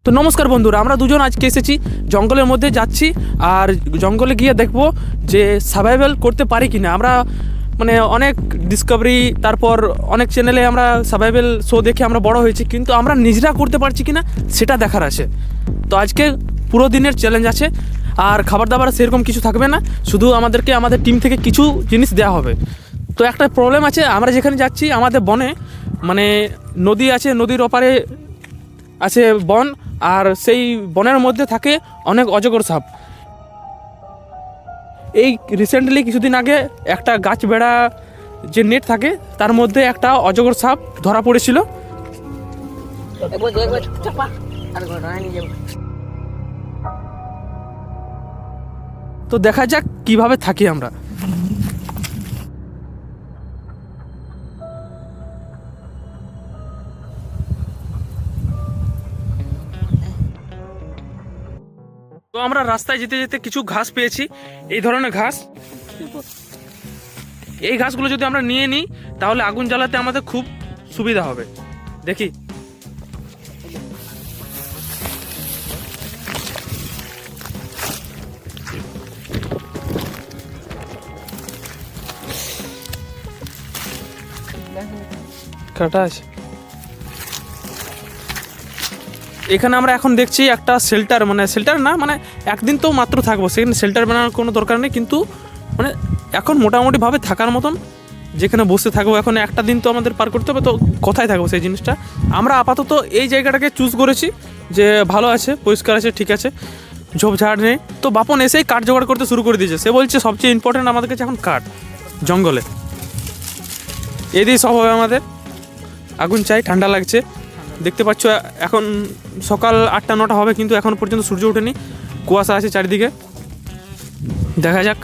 তো নমস্কার বন্ধুরা, আমরা দুজন আজকে এসেছি জঙ্গলের মধ্যে যাচ্ছি। আর জঙ্গলে গিয়ে দেখব যে সার্ভাইভাল করতে পারি কিনা। আমরা মানে অনেক ডিসকভারি, তারপর অনেক চ্যানেলে আমরা সার্ভাইভাল শো দেখে আমরা বড় হয়েছি, কিন্তু আমরা নিজেরা করতে পারছি কিনা সেটা দেখার আছে। তো আজকে পুরো দিনের চ্যালেঞ্জ আছে, আর খাবার দাবার সেরকম কিছু থাকবে না, শুধু আমাদেরকে আমাদের টিম থেকে কিছু জিনিস দেওয়া হবে। তো একটা প্রবলেম আছে, আমরা যেখানে যাচ্ছি আমাদের বনে মানে নদী আছে, নদীর ওপারে আছে বন, আর সেই বনের মধ্যে থাকে অনেক অজগর সাপ। এই রিসেন্টলি কিছুদিন আগে একটা গাছ বেড়া যে নেট থাকে তার মধ্যে একটা অজগর সাপ ধরা পড়েছিল। তো দেখা যাক কিভাবে থাকি আমরা। তো আমরা রাস্তায় যেতে যেতে কিছু ঘাস পেয়েছি, এই ধরনের ঘাস। এই ঘাসগুলো যদি আমরা নিয়ে নিই তাহলে আগুন জ্বালাতে আমাদের খুব সুবিধা হবে। দেখি কাটা আছে। এখানে আমরা এখন দেখছি একটা শেল্টার, মানে শেল্টার না, মানে একদিন তো মাত্র থাকবো, সেখানে শেল্টার বানানোর কোনো দরকার নেই, কিন্তু মানে এখন মোটামুটিভাবে থাকার মতন যেখানে বসে থাকবো। এখন একটা দিন তো আমাদের পার করতে হবে, তো কোথায় থাকবো সেই জিনিসটা আমরা আপাতত এই জায়গাটাকে চুজ করেছি যে ভালো আছে, পরিষ্কার আছে, ঠিক আছে, ঝোপঝাড় নেই। তো বাপন এসেই কাঠ জোগাড় করতে শুরু করে দিয়েছে। সে বলছে সবচেয়ে ইম্পর্টেন্ট আমাদের কাছে এখন কাঠ, জঙ্গলে এই দিয়ে সব হবে আমাদের। আগুন চাই, ঠান্ডা লাগছে। দেখতে পাচ্ছ এখন সকাল 8টা-9টা হবে, কিন্তু এখন পর্যন্ত সূর্য ওঠেনি, কুয়াশা আছে চারিদিকে। দেখা যাক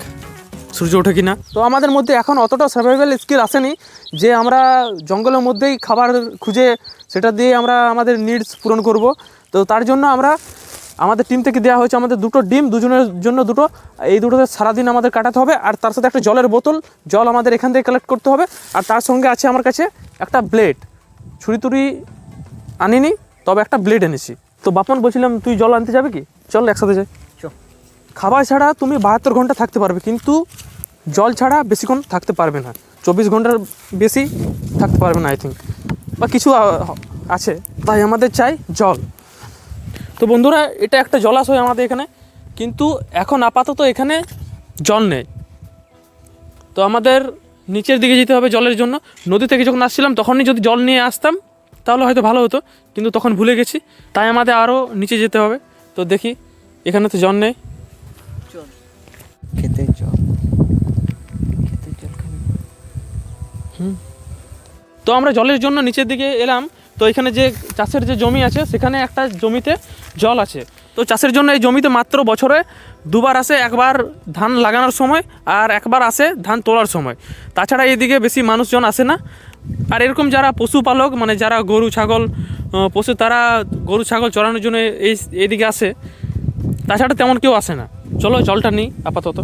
সূর্য ওঠে কিনা। তো আমাদের মধ্যে এখন অতটা সার্ভাইভাল স্কিল আসেনি যে আমরা জঙ্গলের মধ্যেই খাবার খুঁজে সেটা দিয়ে আমরা আমাদের নিডস পূরণ করব। তো তার জন্য আমরা আমাদের টিম থেকে দেওয়া হয়েছে আমাদের দুটো ডিম, দুজনের জন্য দুটো। এই দুটোতে সারাদিন আমাদের কাটাতে হবে, আর তার সাথে একটা জলের বোতল, জল আমাদের এখান থেকে কালেক্ট করতে হবে। আর তার সঙ্গে আছে আমার কাছে একটা ব্লেড, ছুরি টুরি আনিনি, তবে একটা ব্লেড এনেছি। তো বাপন বলছিলাম তুই জল আনতে যাবে কি? চল একসাথে যাই। খাবার ছাড়া তুমি 72 ঘন্টা থাকতে পারবে, কিন্তু জল ছাড়া বেশিক্ষণ থাকতে পারবে না। 24 ঘন্টার বেশি থাকতে পারবে না আই থিঙ্ক, বা কিছু আছে। তাই আমাদের চাই জল। তো বন্ধুরা, এটা একটা জলাশয় আমাদের এখানে, কিন্তু এখন আপাতত এখানে জল নেই। তো আমাদের নিচের দিকে যেতে হবে জলের জন্য। নদী থেকে যখন আসছিলাম তখনই যদি জল নিয়ে আসতাম তাহলে হয়তো ভালো হতো, কিন্তু তখন ভুলে গেছি, তাই আমাদের আরও নিচে যেতে হবে। তো দেখি, এখানে তো জল নেই। খেতে জল তো আমরা জলের জন্য নিচের দিকে এলাম। তো এখানে যে চাষের যে জমি আছে সেখানে একটা জমিতে জল আছে। তো চাষের জন্য এই জমিতে মাত্র বছরে দুবার আসে, একবার ধান লাগানোর সময় আর একবার আসে ধান তোলার সময়। তাছাড়া এইদিকে বেশি মানুষজন আসে না। আর এরকম যারা পশুপালক, মানে যারা গরু ছাগল পশু, তারা গরু ছাগল চড়ানোর জন্য এইদিকে আসে, তাছাড়া তেমন কেউ আসে না। চলো জলটা নিই আপাতত।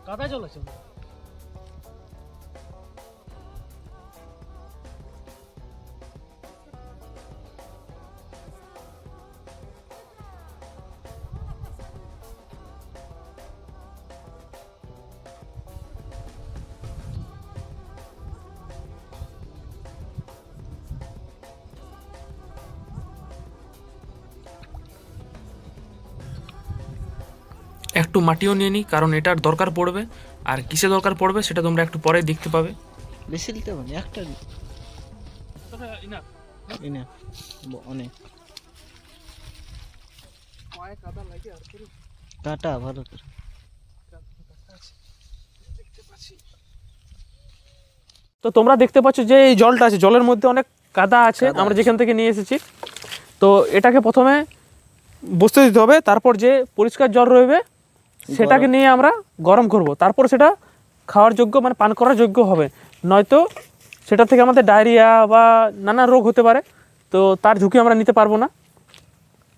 কাদা জল আছে। একটু মাটিও নিয়ে নিই, কারণ এটার দরকার পড়বে। আর কিসে দরকার পড়বে সেটা তোমরা একটু পরে দেখতে পাবে। বেশি দিতে হবে না, একটা অনেক কাটা ভালো করে। তো তোমরা দেখতে পাচ্ছ যে এই জলটা আছে, জলের মধ্যে অনেক কাদা আছে আমরা যেখান থেকে নিয়ে এসেছি। তো এটাকে প্রথমে বসতে দিতে হবে, তারপর যে পরিষ্কার জল রইবে সেটাকে নিয়ে আমরা গরম করব, তারপর সেটা খাওয়ার যোগ্য মানে পান করার যোগ্য হবে। নয়তো সেটা থেকে আমাদের ডায়রিয়া বা নানা রোগ হতে পারে, তো তার ঝুঁকি আমরা নিতে পারবো না।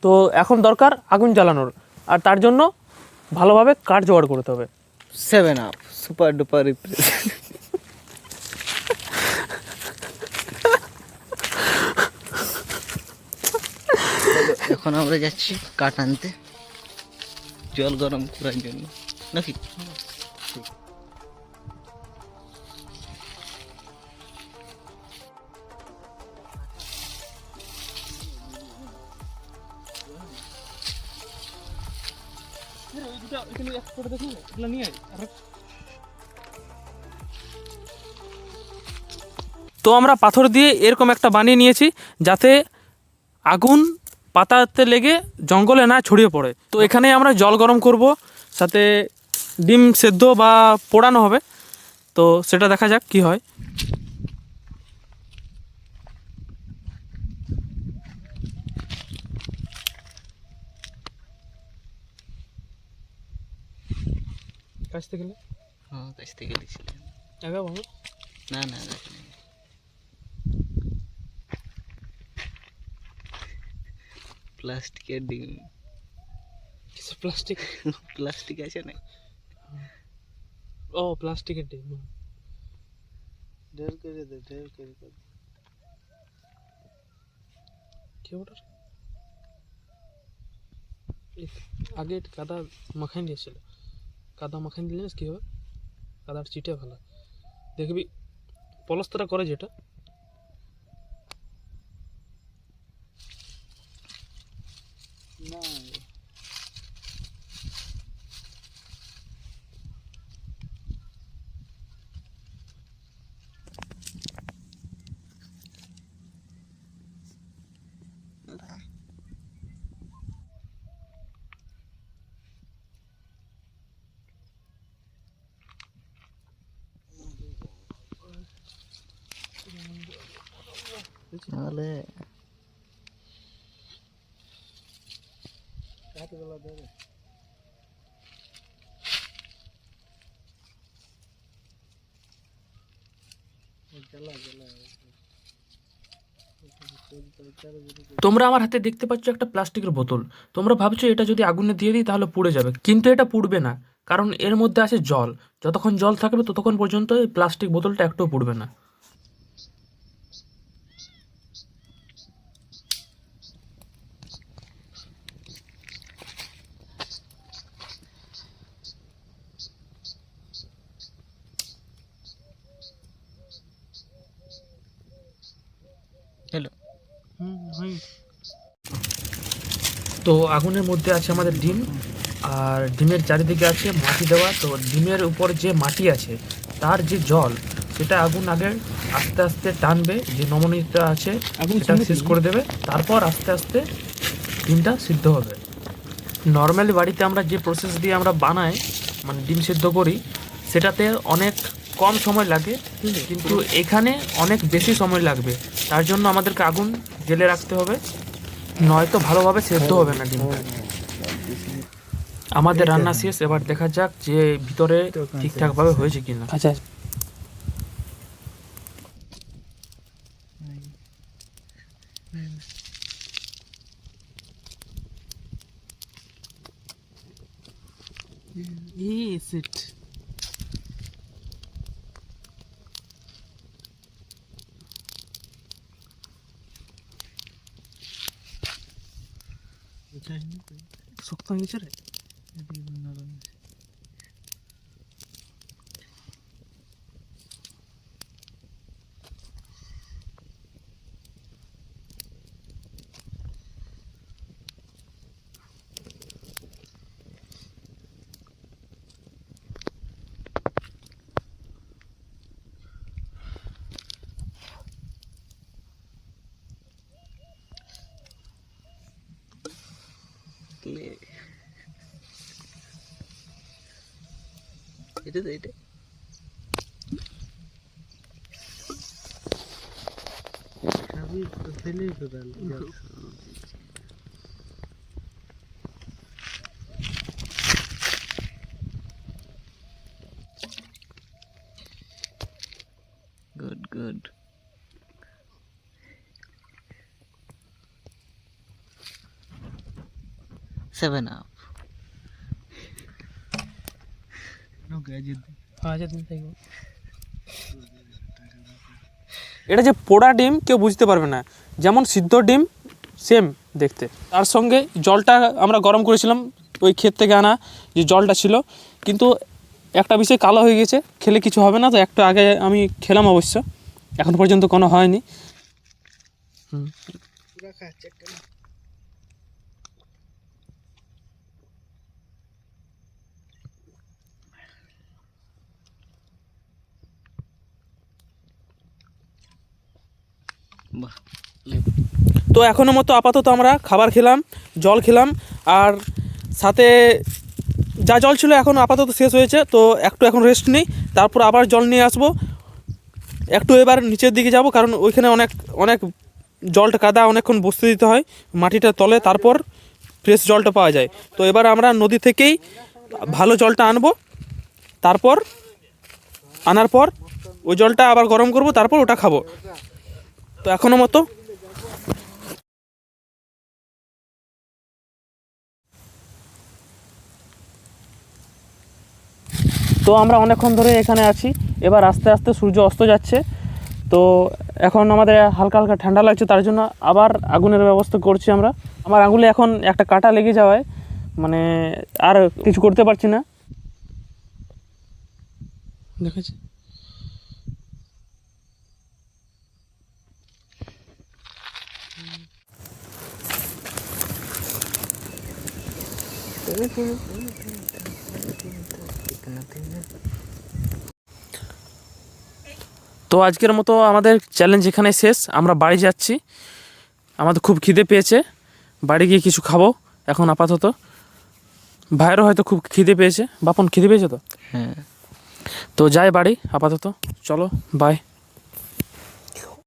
তো এখন দরকার আগুন জ্বালানোর, আর তার জন্য ভালোভাবে কাঠ জোগাড় করতে হবে। 7 আপ সুপার ডুপার রিপ্রেস। এখন আমরা যাচ্ছি কাঠ আনতে জল গরম করার জন্য, নাকি? তো আমরা পাথর দিয়ে এরকম একটা বানিয়ে নিয়েছি যাতে আগুন পাতাতে লেগে জঙ্গলে না ছড়িয়ে পড়ে। তো এখানে আমরা জল গরম করব, সাথে ডিম সেদ্ধ বা পোড়ানো হবে। তো সেটা দেখা যাক কি হয়। কাছতে গেলে হ্যাঁ, কাছতে গেছিলাম। না না দেখিনি। প্লাস্টিকের ডিম। প্লাস্টিক প্লাস্টিক আছে না? ও প্লাস্টিকের ডিম। ঢের করে দে, ঢের করে দে। কি ওটা? আগে কাদা মাখাই দিয়েছিল, কাদা মাখাই দিলে কি হবে, কাদার চিটে ভালো দেখবি। পলস্তরা করে যেটা না নাহলে রাতবেলা দেবে। তোমরা আমার হাতে দেখতে পাচ্ছ একটা প্লাস্টিকের বোতল। তোমরা ভাবছো এটা যদি আগুনে দিয়ে দিই তাহলে পুড়ে যাবে, কিন্তু এটা পুড়বে না, কারণ এর মধ্যে আছে জল। যতক্ষণ জল থাকবে ততক্ষণ পর্যন্ত এই প্লাস্টিক বোতলটা একটুও পুড়বে না। হ্যালো। তো আগুনের মধ্যে আছে আমাদের ডিম, আর ডিমের চারিদিকে আছে মাটি দেওয়া। তো ডিমের উপর যে মাটি আছে তার যে জল, সেটা আগুন আগে আস্তে আস্তে টানবে, যে নমনীয়তা আছে সেটা শেষ করে দেবে, তারপর আস্তে আস্তে ডিমটা সিদ্ধ হবে। নর্মালি বাড়িতে আমরা যে প্রসেস দিয়ে আমরা বানাই মানে ডিম সিদ্ধ করি, সেটাতে অনেক কম সময় লাগে, কিন্তু এখানে অনেক বেশি সময় লাগবে। তার জন্য আমাদেরকে আগুন জেলে রাখতে হবে, নয়তো ভালোভাবে সেদ্ধ হবে না ডিমটা। আমাদের রান্না শেষ, এবার দেখা যাক যে ভিতরে ঠিকঠাকভাবে হয়েছে কিনা। আচ্ছা, শক্ত হয়ে গেছে রে। এটা তো এটা সবই ফেলেই তো ডাল। গুড। Seven up. এটা যে পোড়া ডিম কেউ বুঝতে পারবে না, যেমন সিদ্ধ ডিম সেম দেখতে। তার সঙ্গে জলটা আমরা গরম করেছিলাম ওই ক্ষেত থেকে আনা যে জলটা ছিল, কিন্তু একটা বিষয় কালো হয়ে গেছে, খেলে কিছু হবে না। তো একটু আগে আমি খেলাম অবশ্য, এখন পর্যন্ত কোনো হয়নি। বাহ, তো এখনো মতো আপাতত আমরা খাবার খেলাম, জল খেলাম, আর সাথে যা জল ছিল এখন আপাতত শেষ হয়েছে। তো একটু এখন রেস্ট নিই, তারপর আবার জল নিয়ে আসবো। একটু এবার নিচের দিকে যাব, কারণ ওইখানে অনেক অনেক জলটা কাদা, অনেকক্ষণ বসতে দিতে হয় মাটিটা তলে, তারপর ফ্রেশ জলটা পাওয়া যায়। তো এবার আমরা নদী থেকেই ভালো জলটা আনবো, তারপর আনার পর ওই জলটা আবার গরম করব, তারপর ওটা খাবো। তো এখনো মতো তো আমরা অনেকক্ষণ ধরে এখানে আছি। এবার আস্তে আস্তে সূর্য অস্ত যাচ্ছে। তো এখন আমাদের হালকা হালকা ঠান্ডা লাগছে, তার জন্য আবার আগুনের ব্যবস্থা করছি আমরা। আমার আঙুলে এখন একটা কাঁটা লেগে যাওয়ায় মানে আর কিছু করতে পারছি না। দেখেছি তো আজকের মতো আমাদের চ্যালেঞ্জ এখানে শেষ। আমরা বাড়ি যাচ্ছি, আমাদের খুব খিদে পেয়েছে, বাড়ি গিয়ে কিছু খাবো এখন আপাতত। ভাইয়েরও হয়তো খুব খিদে পেয়েছে। বাপন খিদে পেয়েছে তো? হ্যাঁ। তো যাই বাড়ি আপাতত, চলো বাই।